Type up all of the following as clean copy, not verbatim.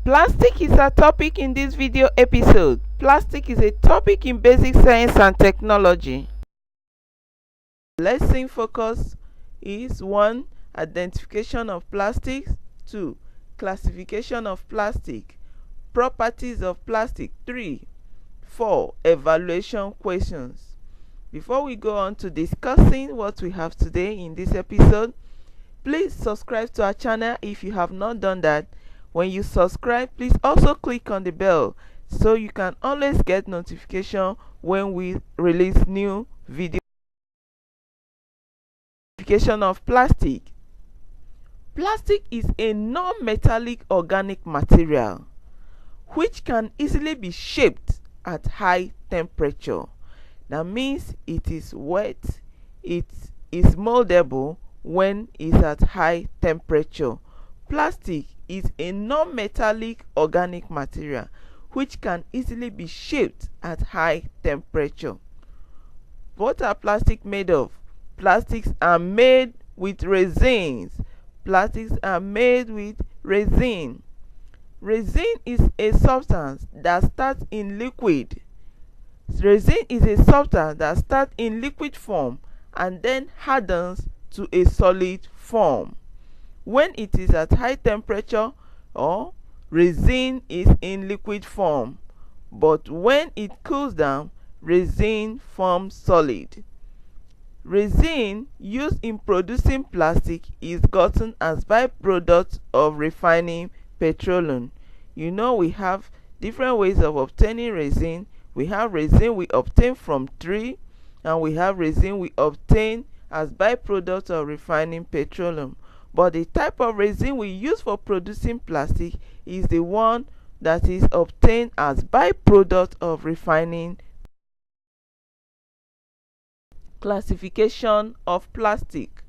Plastic is a topic in this video episode. Plastic is a topic in basic science and technology. Lesson focus is 1. Identification of plastics, 2. Classification of plastic, properties of plastic, 3. 4. Evaluation questions. Before we go on to discussing what we have today in this episode, please subscribe to our channel if you have not done that. When you subscribe, please also click on the bell so you can always get notification when we release new video. Classification of plastic. Plastic is a non-metallic organic material which can easily be shaped at high temperature. That means it is wet, it is moldable when it's at high temperature. Plastic is a non-metallic organic material which can easily be shaped at high temperature. What are plastics made of? Plastics are made with resins. Plastics are made with resin. Resin is a substance that starts in liquid. Resin is a substance that starts in liquid form and then hardens to a solid form. When it is at high temperature, or resin is in liquid form, but when it cools down, resin forms solid. Resin used in producing plastic is gotten as byproduct of refining petroleum. You know, we have different ways of obtaining resin. We have resin we obtain from tree, and we have resin we obtain as byproduct of refining petroleum. But the type of resin we use for producing plastic is the one that is obtained as byproduct of refining. Classification of plastic.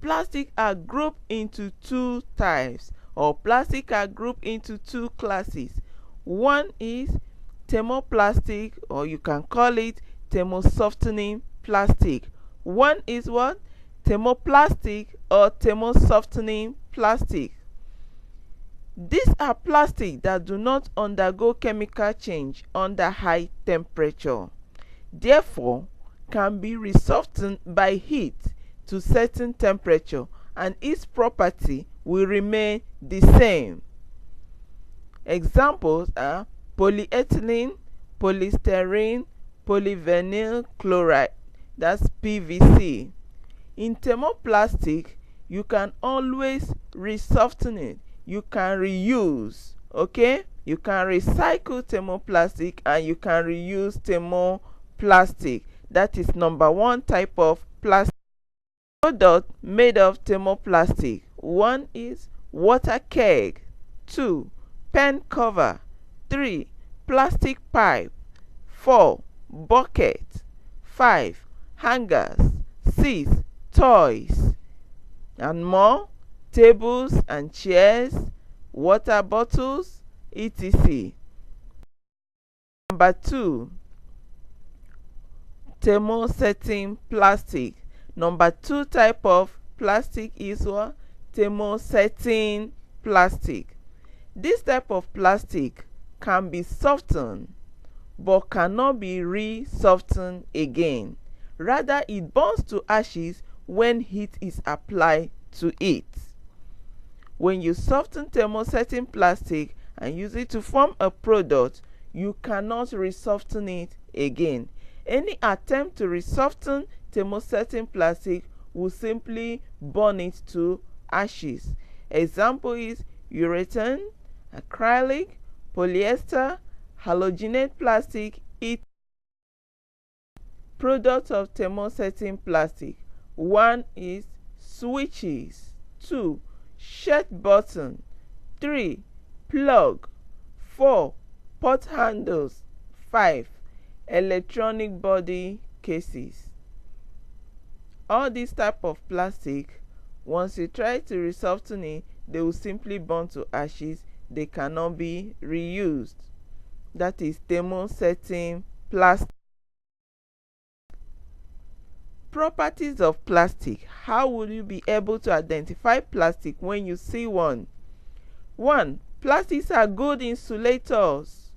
Plastic are grouped into two types, or plastic are grouped into two classes. One is thermoplastic, or you can call it thermo-softening plastic. One is what? Thermoplastic or thermo-softening plastic. These are plastics that do not undergo chemical change under high temperature. Therefore, can be resoftened by heat to certain temperature, and its property will remain the same. Examples are polyethylene, polystyrene, polyvinyl chloride, that's PVC. In thermoplastic, you can always resoften it. You can reuse, okay? You can recycle thermoplastic and you can reuse thermoplastic. That is number one type of plastic. Product made of thermoplastic. One is water keg, 2. pen cover, 3. plastic pipe, 4. bucket, 5. hangers, 6. toys, and more, tables and chairs, water bottles, etc. Number 2, thermo-setting plastic. Number 2 type of plastic is what? Thermo-setting plastic. This type of plastic can be softened but cannot be re-softened again. Rather, it burns to ashes when heat is applied to it. When you soften thermo-setting plastic and use it to form a product, you cannot re-soften it again. Any attempt to re-soften thermo-setting plastic will simply burn it to ashes. Example is urethane, acrylic, polyester, halogenate plastic, etc. Products of thermo-setting plastic. 1 is switches, 2. shirt button, 3. plug, 4. pot handles, 5. electronic body cases. All these type of plastic, once you try to re-soften it, they will simply burn to ashes. They cannot be reused. That is thermo-setting plastic. Properties of plastic. How will you be able to identify plastic when you see one? 1. Plastics are good insulators.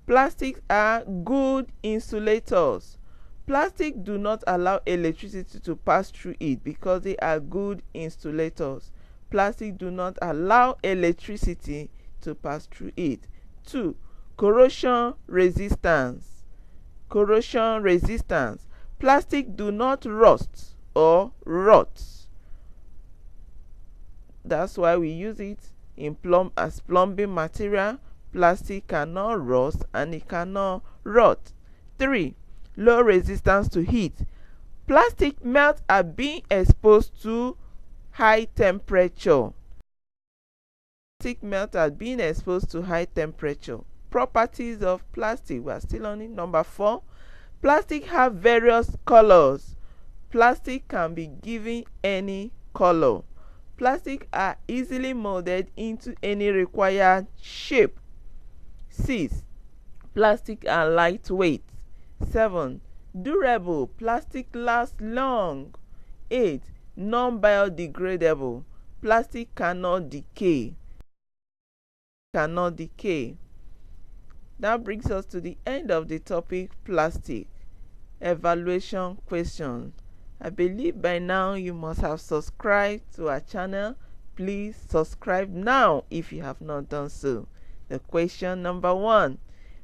Plastics are good insulators. Plastic do not allow electricity to pass through it because they are good insulators. Plastic do not allow electricity to pass through it. 2. Corrosion resistance. Corrosion resistance. Plastic do not rust or rot. That's why we use it in as plumbing material. Plastic cannot rust and it cannot rot. 3. Low resistance to heat. Plastic melt at being exposed to high temperature. Plastic melt at being exposed to high temperature. Properties of plastic. We are still on it. Number 4. Plastic have various colors. Plastic can be given any color. Plastic are easily molded into any required shape. 6. Plastic are lightweight. 7. Durable. Plastic lasts long. 8. Non-biodegradable. Plastic cannot decay. Cannot decay. That brings us to the end of the topic plastic. Evaluation question. I believe by now you must have subscribed to our channel. Please subscribe now if you have not done so. The question number 1.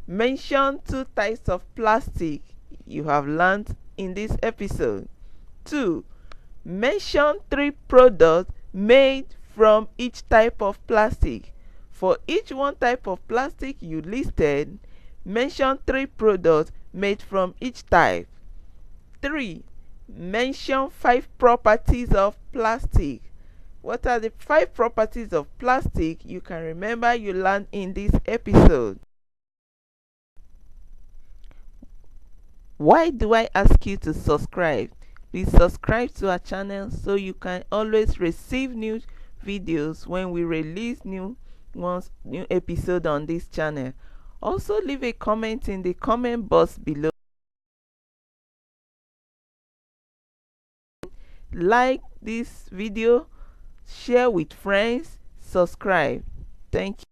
Mention 2 types of plastic you have learned in this episode. 2. Mention 3 products made from each type of plastic. For each one type of plastic you listed, mention 3 products made from each type. 3. Mention 5 properties of plastic. What are the 5 properties of plastic you can remember you learned in this episode? Why do I ask you to subscribe? Please subscribe to our channel so you can always receive new videos when we release new episode on this channel. Also leave a comment in the comment box below. Like this video, share with friends, subscribe. Thank you.